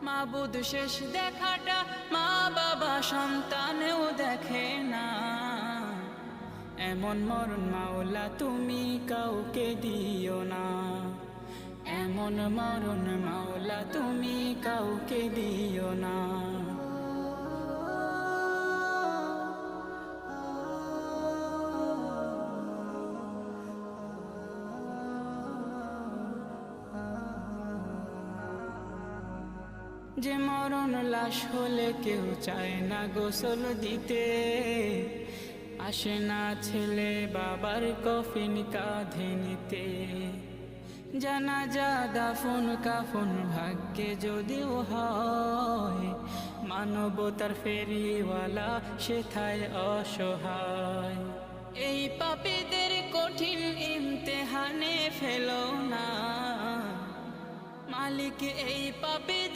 মাবুদ শেষ দেখাটা মা বাবা সন্তানেও দেখে না। এমন মরণ মাওলা তুমি কাউকে দিও না, এমন মরণ মাওলা তুমি কাউকে দিও না। যে মরণ লাশ হলে কেউ চায় না গোসল দিতে, আসে না ছেলে বাবার কফিন কাঁধে নিতে। জানাজা দাফন কাফন ভাগ্যে যদিও হয়, মানবতার ফেরিওয়ালা সেথায় অসহায়। এই পাপীদের কঠিন ইমতেহানে ফেলো না, মালিক এই পাপীদের